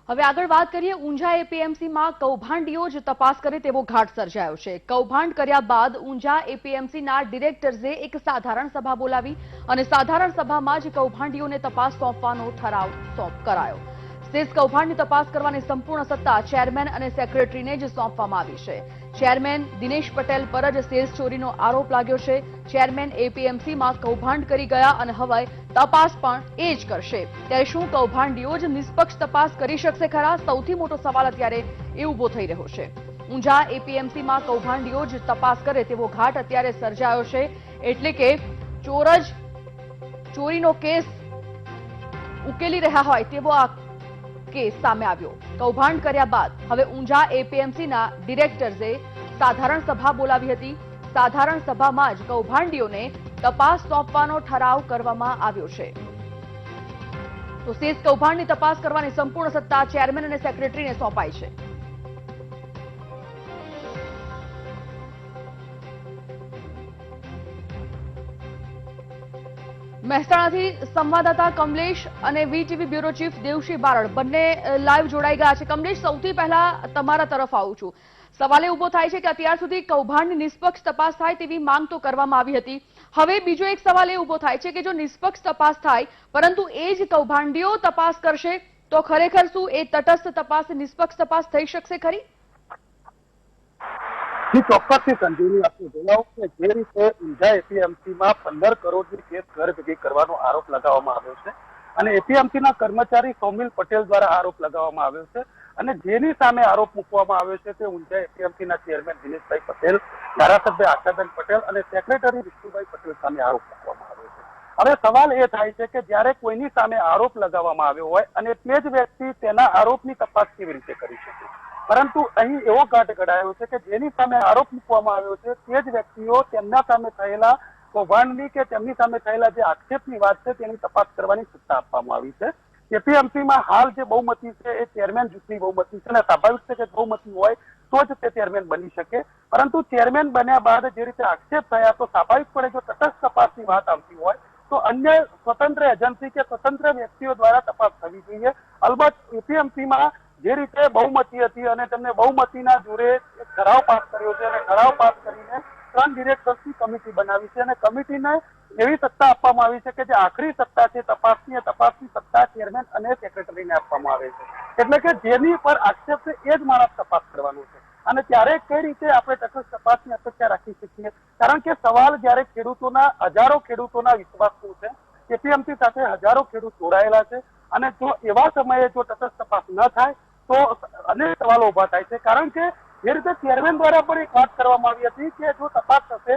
હવે આગળ વાત કરીએ ઊંઝા એપીએમસીમાં કૌભાંડીઓ જ તપાસ કરે તેવો ઘાટ સર્જાયો છે। કૌભાંડ કર્યા બાદ ઊંઝા એપીએમસીના ડિરેક્ટર્સે એક સાધારણ સભા બોલાવી અને સાધારણ સભામાં જ કૌભાંડીઓને તપાસ સોંપવાનો ઠરાવ કરાયો। સેઝ કૌભાંડની તપાસ કરવાની સંપૂર્ણ સત્તા ચેરમેન અને સેક્રેટરીને જ સોંપવામાં આવી છે। ચેરમેન દિનેશ પટેલ પર જ સેઝ ચોરીનો આરોપ લાગ્યો છે। ચેરમેન એપીએમસીમાં કૌભાંડ કરી ગયા અને હવે તપાસ પણ એ જ કરશે। ત્યારે શું કૌભાંડીઓ જ નિષ્પક્ષ તપાસ કરી શકશે ખરા? સૌથી મોટો સવાલ અત્યારે એ ઊભો થઈ રહ્યો છે। ઊંઝા એપીએમસીમાં કૌભાંડીઓ જ તપાસ કરે તેવો ઘાટ અત્યારે સર્જાયો છે। એટલે કે ચોર જ ચોરીનો કેસ ઉકેલી રહ્યા હોય તેવો આ કેસ સામે આવ્યો। કૌભાંડ કર્યા બાદ હવે ઊંઝા એપીએમસીના ડિરેક્ટર્સે સાધારણ સભા બોલાવી હતી। સાધારણ સભામાં જ કૌભાંડીઓને તપાસ સોંપવાનો ઠરાવ કરવામાં આવ્યો છે। તો સેઝ કૌભાંડની તપાસ કરવાની સંપૂર્ણ સત્તા ચેરમેન અને સેક્રેટરીને સોંપાઈ છે। મહેસાણાથી સંવાદદાતા કમલેશ અને VTV bureau chief Devshree Barad બંને લાઈવ જોડાઈ ગયા છે। કમલેશ, સૌથી પહેલા તમારા તરફ આવું છું। સવાલ એ ઉભો થાય છે કે અત્યાર સુધી કૌભાંડની નિષ્પક્ષ તપાસ થાય તેવી માંગ તો કરવામાં આવી હતી। હવે બીજો એક સવાલ એ ઉભો થાય છે કે જો નિષ્પક્ષ તપાસ થાય પરંતુ એ જ કૌભાંડીઓ તપાસ કરશે તો ખરેખર શું એ તટસ્થ તપાસ નિષ્પક્ષ તપાસ થઈ શકશે ખરી? ચોક્કસથી સંજીવની આપને જણાવું કે જે રીતે ઊંઝા એપીએમસીમાં 15 કરોડની કેસ ઘર ભેગી કરવાનો આરોપ લગાવવામાં આવ્યો છે અને એપીએમસીના કર્મચારી સૌમિલ પટેલ દ્વારા આરોપ લગાવવામાં આવ્યો છે અને જેની સામે આરોપ મૂકવામાં આવ્યો છે તે ઊંઝા એપીએમસીના ચેરમેન દિનેશભાઈ પટેલ, ધારાસભ્ય આશાબેન પટેલ અને સેક્રેટરી વિષ્ણુભાઈ પટેલ સામે આરોપ મૂકવામાં આવ્યો છે। હવે સવાલ એ થાય છે કે જ્યારે કોઈની સામે આરોપ લગાવવામાં આવ્યો હોય અને તે જ વ્યક્તિ તેના આરોપની તપાસ કેવી રીતે કરી શકે, પરંતુ અહીં એવો ઘાટ ઘડાયો છે કે જેની સામે આરોપ મૂકવામાં આવ્યો છે તે જ વ્યક્તિઓ તેમના સામે થયેલા કૌભાંડની કે તેમની સામે થયેલા જે આક્ષેપની વાત છે તેની તપાસ કરવાની સત્તા આપવામાં આવી છે। એપીએમસીમાં હાલ જે બહુમતી છે એ ચેરમેન જૂથની બહુમતી છે અને સ્વાભાવિક છે કે બહુમતી હોય તો જ તે ચેરમેન બની શકે, પરંતુ ચેરમેન બન્યા બાદ જે રીતે આક્ષેપ થયા તો સ્વાભાવિકપણે જો તટસ્થ તપાસની વાત આવતી હોય તો અન્ય સ્વતંત્ર એજન્સી કે સ્વતંત્ર વ્યક્તિઓ દ્વારા તપાસ થવી જોઈએ। અલબત્ત એપીએમસીમાં જે રીતે બહુમતી હતી અને તેમને બહુમતીના જોરે ઠરાવ પાસ કર્યો છે અને ઠરાવ પાસ કરીને 3 ડિરેક્ટર્સની કમિટી બનાવી છે અને કમિટીને એવી સત્તા આપવામાં આવી છે કે જે આખરી સત્તા છે તપાસની સત્તા ચેરમેન અને સેક્રેટરીને આપવામાં આવે છે। એટલે કે જેની પર આક્ષેપ છે એ જ માણસ તપાસ કરવાનો છે અને ત્યારે કઈ રીતે આપણે તટસ્થ તપાસની અપેક્ષા રાખી શકીએ? કારણ કે સવાલ જ્યારે હજારો ખેડૂતોના વિશ્વાસનો છે, એપીએમસી સાથે હજારો ખેડૂત જોડાયેલા છે અને જો એવા સમયે જો તટસ્થ તપાસ ન થાય તો અનેક સવાલો ઉભા થાય છે। કારણ કે જે રીતે ચેરમેન દ્વારા પણ એક વાત કરવામાં આવી હતી કે જો તપાસ થશે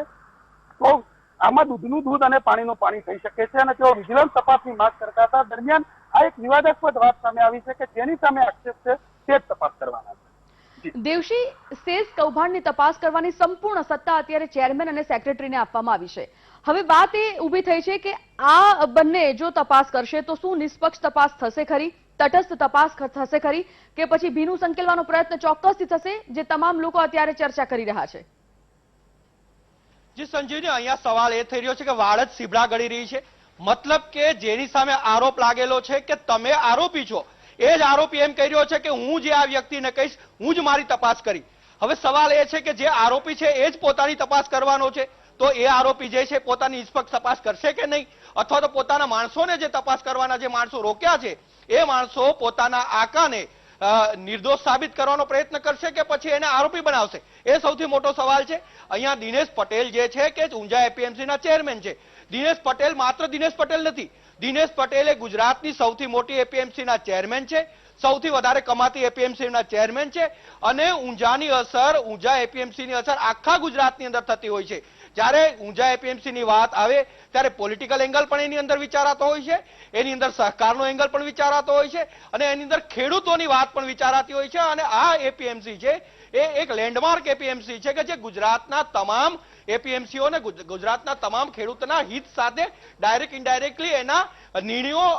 તો આમાં દૂધનું દૂધ અને પાણીનું પાણી થઈ શકે છે અને તેઓ વિજિલન્સ તપાસની માંગ કરતા હતા। દરમિયાન આ એક વિવાદાસ્પદ વાત સામે આવી છે કે જેની સામે આક્ષેપ છે તે જ તપાસ કરવાના છે। દેવશ્રી, સેઝ કૌભાંડની તપાસ કરવાની સંપૂર્ણ સત્તા અત્યારે ચેરમેન અને સેક્રેટરીને આપવામાં આવી છે। હવે વાત એ ઊભી થઈ છે કે આ બંને જો તપાસ કરશે તો શું નિષ્પક્ષ તપાસ થશે ખરી? તટસ્થ તપાસ થશે ખરી કે પછી ભીનું સંકેલવાનો પ્રયત્ન ચોક્કસથી થશે જે તમામ લોકો અત્યારે ચર્ચા કરી રહ્યા છે? જી સંજીવજી, અહીંયા સવાલ એ થઈ રહ્યો છે કે વાળ જ સીબડા ગળી રહી છે। મતલબ કે જેની સામે આરોપ લાગેલો છે કે તમે આરોપી છો એ જ આરોપી એમ કહી રહ્યો છે કે હું જે આ વ્યક્તિને કહીશ હું જ મારી તપાસ કરી। હવે સવાલ એ છે કે જે આરોપી છે એ જ પોતાની તપાસ કરવાનો છે તો એ આરોપી જે છે પોતાની નિષ્પક્ષ તપાસ કરશે કે નહીં, અથવા તો પોતાના માણસોને જે તપાસ કરવાના જે માણસો રોક્યા છે એ માણસો પોતાના આકાને નિર્દોષ સાબિત કરવાનો પ્રયત્ન કરશે કે પછી એને આરોપી બનાવશે? એ સૌથી મોટો સવાલ છે। અહીંયા દિનેશ પટેલ જે છે કે ઊંઝા એપીએમસીના ચેરમેન છે। દિનેશ પટેલ માત્ર દિનેશ પટેલ નથી, દિનેશ પટેલ એ ગુજરાતની સૌથી મોટી એપીએમસીના ચેરમેન છે, સૌથી વધારે કમાતી એપીએમસીના ચેરમેન છે અને ઊંઝાની અસર ઊંઝા એપીએમસીની અસર આખા ગુજરાતની અંદર થતી હોય છે। જ્યારે ઊંઝા એપીએમસીની વાત આવે ત્યારે પોલિટિકલ એંગલ પણ એની અંદર વિચારાતો હોય છે, એની અંદર સહકારનો એંગલ પણ વિચારાતો હોય છે અને એની અંદર ખેડૂતોની વાત પણ વિચારાતી હોય છે અને આ એપીએમસી છે એ એક લેન્ડમાર્ક એપીએમસી છે કે જે ગુજરાતના તમામ એપીએમસીઓને ગુજરાતના તમામ ખેડૂતોના હિત સાથે ડાયરેક્ટ ઇનડાયરેક્ટલી એના નિર્ણયો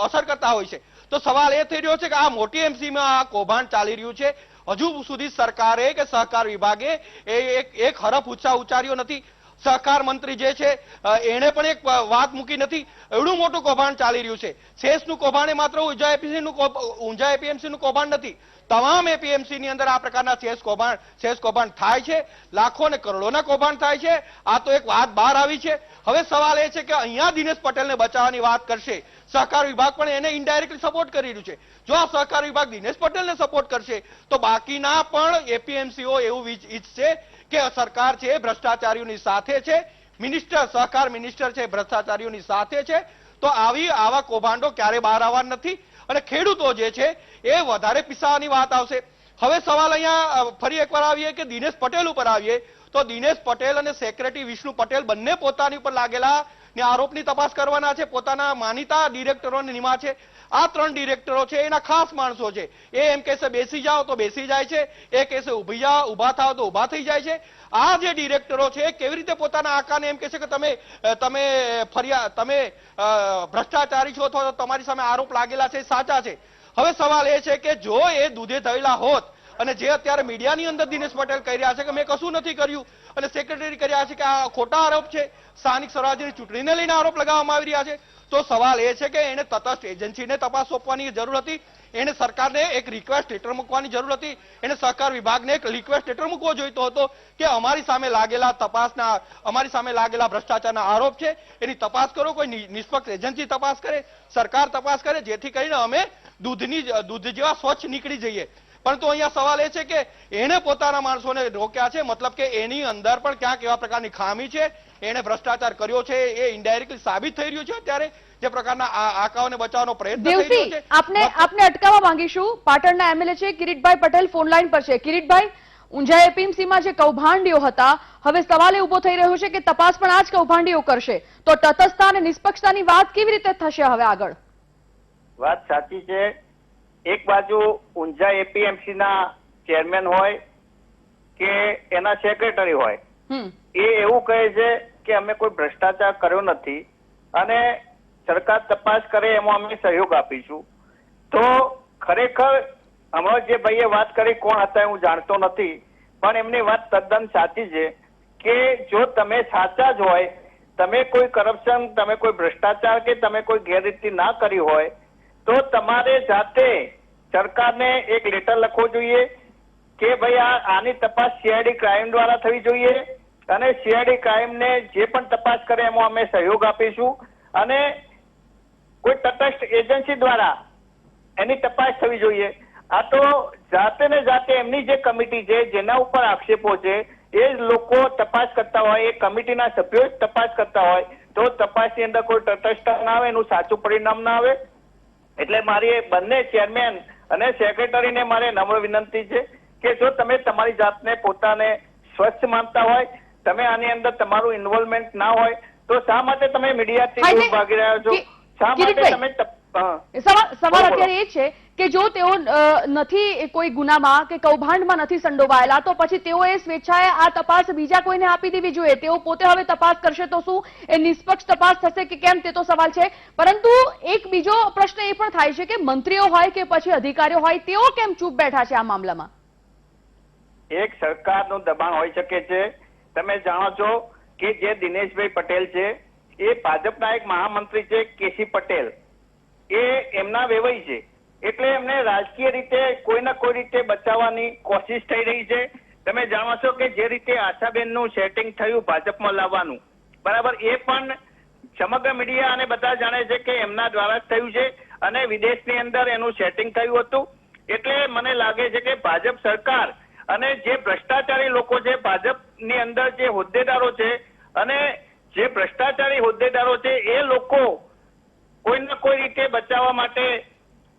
અસર કરતા હોય છે। તો સવાલ એ થઈ રહ્યો છે કે આ મોટી એમસીમાં આ કૌભાંડ ચાલી રહ્યું છે, હજુ સુધી સરકારે કે સહકાર વિભાગે એક હરફ ઉચ્ચાર્યો નથી। સહકાર મંત્રી જે છે એણે પણ એક વાત મૂકી નથી. એવડું મોટું કૌભાંડ ચાલી રહ્યું છે. શેષનું કૌભાંડ એ માત્ર ઊંઝા એપીએમસી નું કૌભાંડ નથી. તમામ એપીએમસી ની અંદર આ પ્રકારના શેષ કૌભાંડ થાય છે. લાખો અને કરોડોના કૌભાંડ થાય છે. આ તો એક વાત બહાર આવી છે. હવે સવાલ એ છે કે અહીંયા દિનેશ પટેલને બચાવવાની વાત કરશે, સહકાર વિભાગ પણ એને ઇનડાયરેક્ટલી સપોર્ટ કરી રહ્યું છે. જો આ સહકાર વિભાગ દિનેશ પટેલને સપોર્ટ કરશે તો બાકીના પણ એપીએમસીઓ એવું ઈચ્છશે કે સરકાર છે ભ્રષ્ટાચારીઓની સાથે છે, સહકાર મિનિસ્ટર છે ભ્રષ્ટાચારીઓની સાથે છે. તો આવા કૌભાંડો ક્યારે બહાર આવવાના નથી અને ખેડૂતો જે છે એ વધારે પીસાવાની વાત આવશે. હવે સવાલ અહીંયા ફરી એકવાર આવીએ કે દિનેશ પટેલ ઉપર આવીએ તો દિનેશ પટેલ અને સેક્રેટરી વિષ્ણુ પટેલ બંને પોતાની ઉપર લાગેલા આરોપની તપાસ કરવાના છે. પોતાના માનીતા ડિરેક્ટરોને નિમા છે. આ 3 ડિરેક્ટરો છે એના ખાસ માણસો છે. એ એમ કહેશે બેસી જાઓ તો બેસી જાય છે, એ કહેશે ઉભા થાઓ તો ઉભા થઈ જાય છે. આ જે ડિરેક્ટરો છે કેવી રીતે પોતાના આકાને એમ કહેશે કે તમે ભ્રષ્ટાચારી છો અથવા તમારી સામે આરોપ લાગેલા છે સાચા છે. હવે સવાલ એ છે કે જો એ દૂધે ધવેલા હોત અને જે અત્યારે મીડિયાની અંદર દિનેશ પટેલ કહી રહ્યા છે કે મેં કશું નથી કર્યું અને સેક્રેટરી કરી રહ્યા છે કે આ ખોટા આરોપ છે, સ્થાનિક સ્વરાજ્યની ચૂંટણીને લઈને આરોપ લગાવવામાં આવી રહ્યા છે, તો સવાલ એ છે કે એને તટસ્થ એજન્સીને તપાસ સોંપવાની જરૂર હતી. એને સરકારને એક રિક્વેસ્ટ લેટર મૂકવાની જરૂર હતી. એને સહકાર વિભાગને એક રિક્વેસ્ટ લેટર મૂકવો જોઈતો હતો કે અમારી સામે લાગેલા ભ્રષ્ટાચારના આરોપ છે એની તપાસ કરો, કોઈ નિષ્પક્ષ એજન્સી તપાસ કરે, સરકાર તપાસ કરે, જેથી કરીને અમે દૂધ જેવા સ્વચ્છ નીકળી જઈએ. પરંતુ અહીંયા સવાલ એ છે કે એને પોતાના માણસોને રોક્યા છે. મતલબ કે એની અંદર પણ ક્યાંક એવા પ્રકારની ખામી છે, એને ભ્રષ્ટાચાર કર્યો છે એ ઇનડાયરેક્ટલી સાબિત થઈ રહ્યું છે. અત્યારે જે પ્રકારના આંકાઓને બચાવવાનો પ્રયત્ન થઈ રહ્યો છે. આપને અટકાવવા માંગીશું. પાટણના એમએલએ છે કિરીટભાઈ પટેલ ફોન લાઈન પર છે. કિરીટભાઈ, ઊંઝા એપીએમસીમાં જે કૌભાંડીઓ હતા, હવે સવાલ એ ઉભો થઈ રહ્યો છે કે તપાસ પણ આ જ કૌભાંડીઓ કરશે, તો તટસ્થતા અને નિષ્પક્ષતાની વાત કેવી રીતે થશે હવે આગળ? વાત સાચી છે. એક બાજુ ઊંઝા એપીએમસી ના ચેરમેન હોય કે એના સેક્રેટરી હોય, એ એવું કહે છે કે અમે કોઈ ભ્રષ્ટાચાર કર્યો નથી અને સરકાર તપાસ કરે એમાં અમે સહયોગ આપીશું. તો ખરેખર હમણાં જે ભાઈએ વાત કરી કોણ હતા હું જાણતો નથી, પણ એમની વાત તદ્દન સાચી છે કે જો તમે સાચા જ હોય, તમે કોઈ કરપ્શન, તમે કોઈ ભ્રષ્ટાચાર કે તમે કોઈ ગેરરીતિ ના કરી હોય તો તમારે જાતે સરકારને એક લેટર લખવો જોઈએ કે ભાઈ આની તપાસ સીઆઈડી ક્રાઇમ દ્વારા થવી જોઈએ અને સીઆઈડી ક્રાઇમને જે પણ તપાસ કરે એમાં અમે સહયોગ આપીશું અને કોઈ તટસ્થ એજન્સી દ્વારા એની તપાસ થવી જોઈએ. આ તો જાતે ને જાતે એમની જે કમિટી છે જેના ઉપર આક્ષેપો છે એ જ લોકો તપાસ કરતા હોય, એ કમિટીના સભ્યો જ તપાસ કરતા હોય તો તપાસની અંદર કોઈ તટસ્થતા ના આવે, એનું સાચું પરિણામ ના આવે. એટલે મારી બંને ચેરમેન અને સેક્રેટરીને મારે નમ્ર વિનંતી છે કે જો તમે તમારી જાતને પોતાને સ્વચ્છ માનતા હોય, તમે આની અંદર તમારું ઇન્વોલ્વમેન્ટ ના હોય તો શા માટે તમે મીડિયાથી દૂર ભાગી રહ્યા છો? શા માટે તમે સવાલ અત્યારે એ છે કે જો તેઓ નથી કોઈ ગુનામાં કે કૌભાંડમાં નથી સંડોવાયેલા તો પછી તેઓએ સ્વેચ્છાએ આ તપાસ બીજા કોઈને આપી દેવી જોઈએ. તેઓ પોતે હવે તપાસ કરશે તો શું એ નિષ્પક્ષ તપાસ થશે કે કેમ તે તો સવાલ છે. પરંતુ એક બીજો પ્રશ્ન એ પણ થાય છે કે મંત્રીઓ હોય કે પછી અધિકારીઓ હોય તેઓ કેમ ચૂપ બેઠા છે આ મામલામાં? એક સરકારનું દબાણ હોઈ શકે છે. તમે જાણો છો કે જે દિનેશભાઈ પટેલ છે એ ભાજપના એક મહામંત્રી છે કેસી પટેલ, એ એમના વેવાઈ છે એટલે એમને રાજકીય રીતે કોઈ ના કોઈ રીતે બચાવવાની કોશિશ થઈ રહી છે. તમે જાણો છો કે જે રીતે આશાબેનનું સેટિંગ થયું ભાજપમાં લાવવાનું, બરાબર, એ પણ સમગ્ર મીડિયા અને બધા જાણે છે કે એમના દ્વારા જ થયું છે અને વિદેશની અંદર એનું સેટિંગ થયું હતું. એટલે મને લાગે છે કે ભાજપ સરકાર અને જે ભ્રષ્ટાચારી લોકો છે ભાજપની અંદર જે હોદ્દેદારો છે અને જે ભ્રષ્ટાચારી હોદ્દેદારો છે એ લોકો કોઈ ને કોઈ રીતે બચાવવા માટે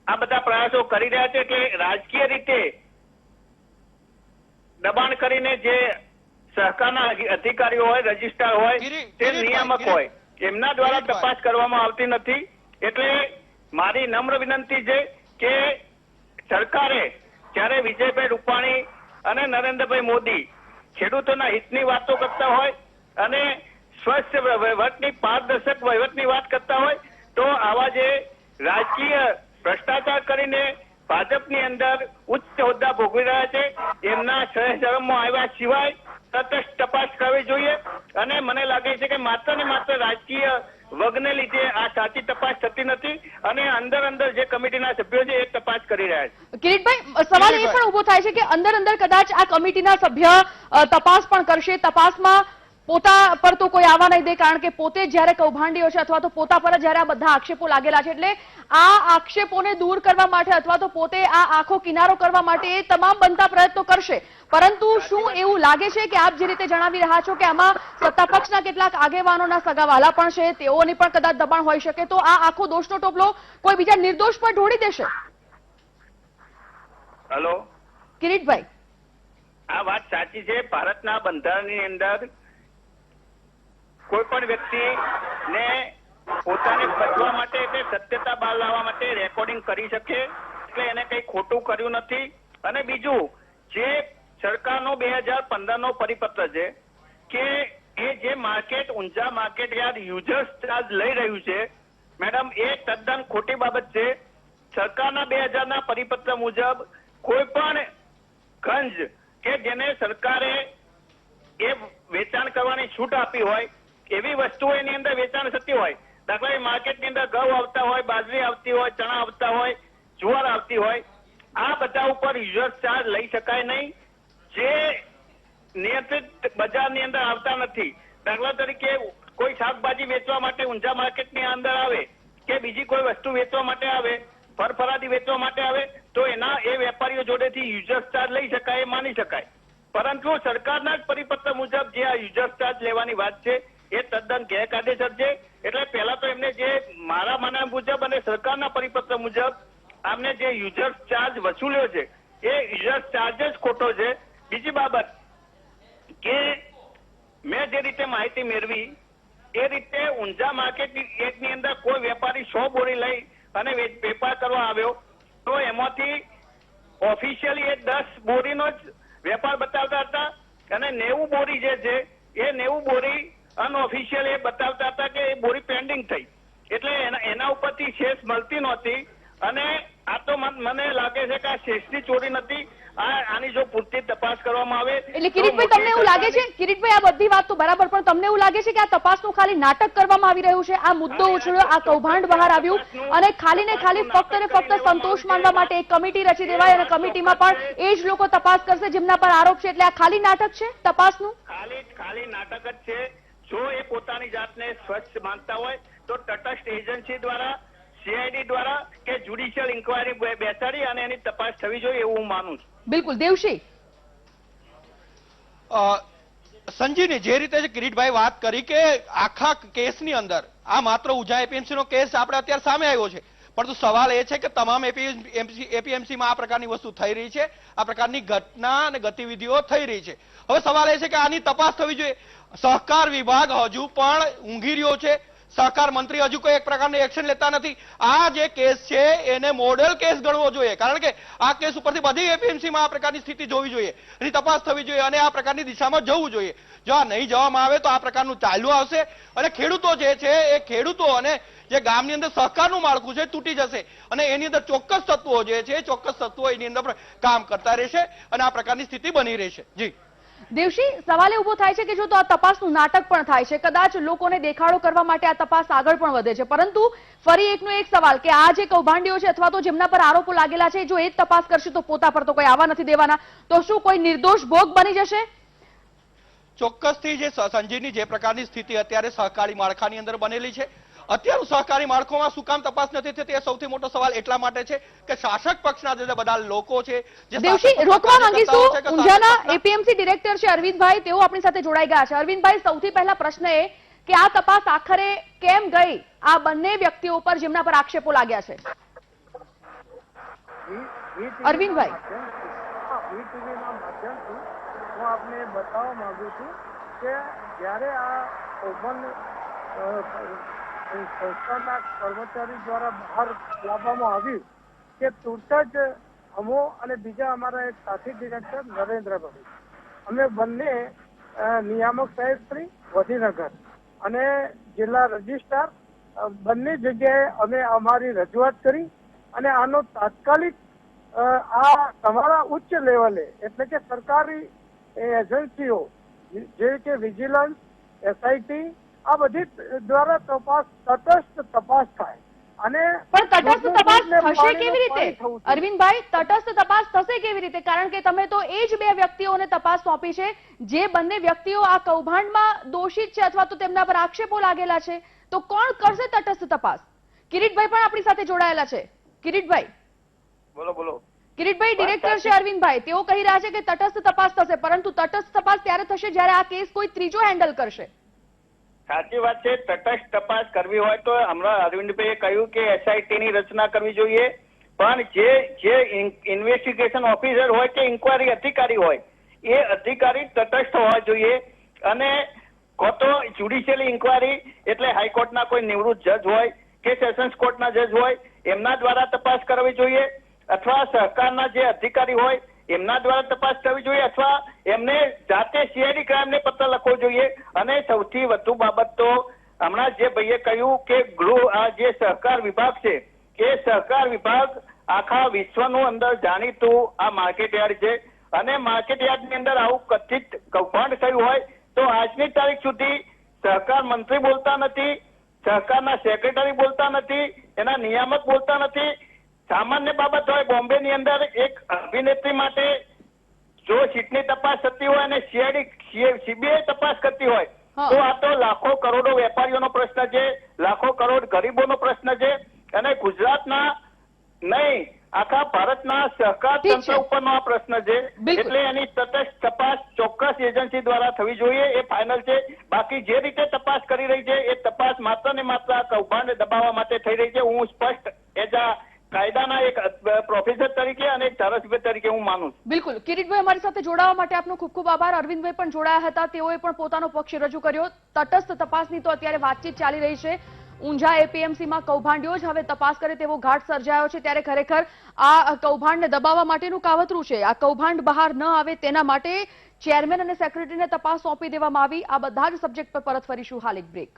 આ બધા પ્રયાસો કરી રહ્યા છે. એટલે રાજકીય રીતે દબાણ કરીને જે સહકારના અધિકારીઓ હોય, રજિસ્ટ્રાર હોય, તે નિયામક હોય, એમના દ્વારા તપાસ કરવામાં આવતી નથી. એટલે મારી નમ્ર વિનંતી છે કે સરકારે જ્યારે વિજયભાઈ રૂપાણી અને નરેન્દ્રભાઈ મોદી ખેડૂતોના હિતની વાતો કરતા હોય અને સ્વચ્છ વહીવટની, પારદર્શક વહીવટની વાત કરતા હોય તો આવા જે રાજકીય ભ્રષ્ટાચાર કરીને ભાજપની અંદર ઉચ્ચ હોદ્દા ભોગવી રહ્યા છે એમના સહચરમમાં આવ્યા સિવાય તટસ્થ તપાસ કરવી જોઈએ અને મને લાગે છે કે માત્ર ને માત્ર રાજકીય વગને લીધે આ સાચી તપાસ થતી નથી અને અંદર જે કમિટીના સભ્યો છે એ તપાસ કરી રહ્યા છે. કિરીટભાઈ, સવાલ એ પણ ઉભો થાય છે કે અંદર કદાચ આ કમિટીના સભ્ય તપાસ પણ કરશે, તપાસમાં પોતા પર તો કોઈ આવવા નહીં દે, કારણ કે પોતે જ્યારે કૌભાંડીઓ છે અથવા તો પોતા પર જ્યારે આ બધા આક્ષેપો લાગેલા છે, એટલે આ આક્ષેપોને દૂર કરવા માટે અથવા તો પોતે આ આખો કિનારો કરવા માટે એ તમામ બનતા પ્રયત્નો કરશે. પરંતુ શું એવું લાગે છે કે આપ જે રીતે જણાવી રહ્યા છો કે આમાં સત્તાપક્ષના કેટલાક આગેવાનોના સગાવાલા પણ છે, તેઓની પણ કદાચ દબાણ હોઈ શકે, તો આ આખો દોષનો ટોપલો કોઈ બીજા નિર્દોષ પર ઢોળી દેશે? હેલો કિરીટભાઈ, આ વાત સાચી છે. ભારતના બંધારણની અંદર કોઈ પણ વ્યક્તિને પોતાને બચવા માટે એટલે સત્યતા બહાર લાવવા માટે રેકોર્ડિંગ કરી શકે, એટલે એને કઈ ખોટું કર્યું નથી. અને બીજું, જે સરકારનો 2015 નો પરિપત્ર છે કે એ જે market Unjha market yard users charge લઈ રહ્યું છે, મેડમ, એ તદ્દન ખોટી બાબત છે. સરકારના 2000 ના પરિપત્ર મુજબ કોઈ પણ ગંજ કે જેને સરકારે એ વેચાણ કરવાની છૂટ આપી હોય એવી વસ્તુઓ એની અંદર વેચાણ થતી હોય, દાખલા માર્કેટની અંદર ઘઉં આવતા હોય, બાજરી આવતી હોય, ચણા આવતા હોય, જુવાર આવતી હોય, આ બધા ઉપર યુઝર્સ ચાર્જ લઈ શકાય નહીં, જે નિયંત્રિત બજારની અંદર આવતા નથી. દાખલા તરીકે કોઈ શાકભાજી વેચવા માટે ઊંઝા માર્કેટની અંદર આવે કે બીજી કોઈ વસ્તુ વેચવા માટે આવે, ફરફરાદી વેચવા માટે આવે, તો એના એ વેપારીઓ જોડેથી યુઝર્સ ચાર્જ લઈ શકાય, એ માની શકાય. પરંતુ સરકારના જ પરિપત્ર મુજબ જે આ યુઝર્સ ચાર્જ લેવાની વાત છે એ તદ્દન ગેરકાયદેસર છે. એટલે પહેલા તો એમને જે મારા માનવા મુજબ અને સરકારના પરિપત્ર મુજબ આમને જે યુઝર્સ ચાર્જ વસૂલ્યો છે એ યુઝર્સ ચાર્જ જ ખોટો છે. બીજી બાબત કે મેં જે રીતે માહિતી મેળવી એ રીતે ઊંઝા માર્કેટની અંદર કોઈ વેપારી 100 બોરી લઈ અને વેપાર કરવા આવ્યો તો એમાંથી ઓફિશિયલી એ 10 બોરીનો જ વેપાર બતાવતા હતા અને 90 બોરી જે છે એ 90 બોરી અનઓફિશિયલ એ બતાવતા હતા કે એ બોરી પેન્ડિંગ થઈ, એટલે એના ઉપરથી શેષ મળતી નહોતી. અને આ તો મને લાગે છે કે આ શેષની ચોરી નથી. આની જો પૂરતી તપાસ કરવામાં આવે. એટલે કિરીટભાઈ, તમને એવું લાગે છે, કિરીટભાઈ, આ બધી વાત તો બરાબર, પણ તમને એવું લાગે છે કે આ તપાસનું ખાલી નાટક કરવામાં આવી રહ્યું છે? આ મુદ્દો ઉછળ્યો, આ કૌભાંડ બહાર આવ્યું અને ખાલી ને ખાલી ફક્ત ને ફક્ત સંતોષ માનવા માટે એક કમિટી રચી દેવાય અને કમિટીમાં પણ એ જ લોકો તપાસ કરશે જેમના પર આરોપ છે, એટલે આ ખાલી નાટક છે તપાસનું? ખાલી નાટક જ છે. જો એ પોતાની જાતને સ્વચ્છ માનતા હોય તો તટસ્થ એજન્સી દ્વારા, CID દ્વારા કે જ્યુડિશિયલ ઇન્કવાયરી બેસાડી અને એની તપાસ થવી જોઈએ એવું હું માનું છું. બિલકુલ. દેવશી, સંજીવની, જે રીતે કિરીટભાઈ વાત કરી કે આખા કેસની અંદર આ માત્ર ઊંઝા એપીએમસી નો કેસ આપણે અત્યારે સામે આવ્યો છે, પરંતુ સવાલ એ છે કે તમામ એપીએમસીમાં આ પ્રકારની વસ્તુ થઈ રહી છે, આ પ્રકારની ઘટના અને ગતિવિધિઓ થઈ રહી છે. હવે સવાલ એ છે કે આની તપાસ થવી જોઈએ. સહકાર વિભાગ હજુ પણ ઊંઘી રહ્યો છે, સહકાર મંત્રી હજુ કોઈ એક પ્રકારની એક્શન લેતા નથી. આ જે કેસ છે એને મોડેલ કેસ ગણવો જોઈએ, કારણ કે આ કેસ ઉપરથી બધી એપીએમસીમાં આ પ્રકારની સ્થિતિ જોવી જોઈએ, એની તપાસ થવી જોઈએ અને આ પ્રકારની દિશામાં જવું જોઈએ. જો આ નહીં જવામાં આવે તો આ પ્રકારનું ચાલ્યું આવશે અને ખેડૂતો જે છે એ ખેડૂતો અને જે ગામની અંદર સહકારનું માળખું છે તૂટી જશે અને એની અંદર ચોક્કસ તત્વો જે છે ચોક્કસ તત્વો એની અંદર કામ કરતા રહેશે અને આ પ્રકારની સ્થિતિ બની રહેશે. જી દેવશી, સવાલ એ ઉભો થાય છે કે જો તો આ તપાસનું નાટક પણ થાય છે, કદાચ લોકોને દેખાડો કરવા માટે આ તપાસ આગળ પણ વધે છે, પરંતુ ફરી એકનો એક સવાલ કે આ જે કૌભાંડીઓ છે અથવા તો જેમના પર આરોપો લાગેલા છે, જો એ જ તપાસ કરશે તો પોતા પર તો કોઈ આવવા નથી દેવાના, તો શું કોઈ નિર્દોષ ભોગ બની જશે? ચોક્કસથી જે સંજીવની જે પ્રકારની સ્થિતિ અત્યારે સહકારી માળખાની અંદર બનેલી છે, અત્યારનું સહકારી માળખામાં શું કામ તપાસ નથી થતી, એ સૌથી મોટો સવાલ એટલા માટે છે કે શાસક પક્ષના જે બધા લોકો છે જે દેવશી, રોકવા માંગીશું. ઊંઝાના એપીએમસી ડિરેક્ટર છે અરવિંદભાઈ, તેઓ આપણી સાથે જોડાઈ ગયા છે. અરવિંદભાઈ, સૌથી પહેલા પ્રશ્ન એ કે આ તપાસ આખરે કેમ ગઈ આ બંને વ્યક્તિઓ પર જેમના પર આક્ષેપો લાગ્યા છે? અરવિંદભાઈ, હું આપને બતાવવા માંગુ છું કે જ્યારે આ કૌભાંડ સંસ્થાના કર્મચારી દ્વારા બહાર લાવવામાં આવ્યું કે તુરત જ અમો અને બીજા અમારા એક સાથી ડિરેક્ટર નરેન્દ્રભાઈ, અમે બંને નિયામક સાહેબ શ્રી વજીનગર અને જિલ્લા રજિસ્ટ્રાર બંને જગ્યાએ અમે અમારી રજૂઆત કરી અને આનો તાત્કાલિક આ તમારા ઉચ્ચ લેવલે એટલે કે સરકારી એજન્સીઓ જે કે વિજિલન્સ, SIT આ બધી દ્વારા તપાસ, તટસ્થ તપાસ થાય અને પણ તટસ્થ તપાસ થશે પાણીનું કેવી રીતે પાણી થવું જોઈએ. અરવિંદભાઈ, તટસ્થ તપાસ થશે કેવી રીતે? કારણ કે તમે તો એ જ બે વ્યક્તિઓને તપાસ સોંપી છે જે બંને વ્યક્તિઓ આ કૌભાંડમાં દોષિત છે અથવા તો તેમના પર આક્ષેપો લાગેલા છે. તો કોણ કરશે તટસ્થ તપાસ? કિરીટભાઈ પણ આપણી સાથે જોડાયેલા છે. કિરીટભાઈ, બોલો બોલો. કિરીટભાઈ ડિરેક્ટર છે અરવિંદભાઈ, તેઓ કહી રહ્યા છે કે તટસ્થ તપાસ થશે, પરંતુ તટસ્થ તપાસ ત્યારે થશે જ્યારે આ કેસ કોઈ ત્રીજો હેન્ડલ કરશે. સાચી વાત છે. તટસ્થ તપાસ કરવી હોય તો હમણાં અરવિંદભાઈએ કહ્યું કે SIT ની રચના કરવી જોઈએ, પણ જે ઇન્વેસ્ટિગેશન ઓફિસર હોય કે ઇન્કવાયરી અધિકારી હોય એ અધિકારી તટસ્થ હોવા જોઈએ. અને તો જ્યુડિશિયલ ઇન્કવાયરી એટલે હાઈકોર્ટના કોઈ નિવૃત્ત જજ હોય કે સેશન્સ કોર્ટના જજ હોય એમના દ્વારા તપાસ કરવી જોઈએ, અથવા સહકારના જે અધિકારી હોય એમના દ્વારા તપાસ કરવી જોઈએ, અથવા એમને જાતે CID ક્રાઇમને પત્ર લખવો જોઈએ. અને સૌથી વધુ બાબત તો હમણાં જે ભાઈએ કહ્યું કે આ જે સહકાર વિભાગ છે એ સહકાર વિભાગ આખા વિશ્વનું અંદર જાણીતું આ માર્કેટયાર્ડ છે, અને માર્કેટયાર્ડની અંદર આવું કથિત કૌભાંડ થયું હોય તો આજની તારીખ સુધી સહકાર મંત્રી બોલતા નથી, સહકારના સેક્રેટરી બોલતા નથી, એના નિયામક બોલતા નથી. સામાન્ય બાબત હોય, બોમ્બેની અંદર એક અભિનેત્રી માટે જો સીટની તપાસ થતી હોય અને CBI તપાસ કરતી હોય તો આ તો લાખો કરોડો વેપારીઓનો પ્રશ્ન છે, લાખો કરોડ ગરીબોનો પ્રશ્ન છે, અને ગુજરાતના નહીં આખા ભારતના સહકાર તંત્ર ઉપરનો આ પ્રશ્ન છે. એટલે એની તટસ્થ તપાસ ચોક્કસ એજન્સી દ્વારા થવી જોઈએ, એ ફાઇનલ છે. બાકી જે રીતે તપાસ કરી રહી છે એ તપાસ માત્ર ને માત્ર આ કૌભાંડ દબાવવા માટે થઈ રહી છે. હું સ્પષ્ટ એજ આ કાયદાના એક પ્રોફેસર તરીકે અને એક ધારાસભ્ય તરીકે હું માનું છું. બિલકુલ. કિરીટભાઈ, અમારી સાથે જોડાવા માટે આપનો ખૂબ ખૂબ આભાર. અરવિંદભાઈ પણ જોડાયા હતા, તેઓએ પણ પોતાનો પક્ષ રજૂ કર્યો. તટસ્થ તપાસની તો અત્યારે વાતચીત ચાલી રહી છે. ઊંઝા APMCમાં કૌભાંડીઓ જ હવે તપાસ કરે તેવો ઘાટ સર્જાયો છે, ત્યારે ખરેખર આ કૌભાંડને દબાવવા માટેનું કાવતરું છે. આ કૌભાંડ બહાર ન આવે તેના માટે ચેરમેન અને સેક્રેટરીને તપાસ સોંપી દેવામાં આવી. આ બધા જ સબ્જેક્ટ પર પરત ફરીશું. હાલ એક બ્રેક.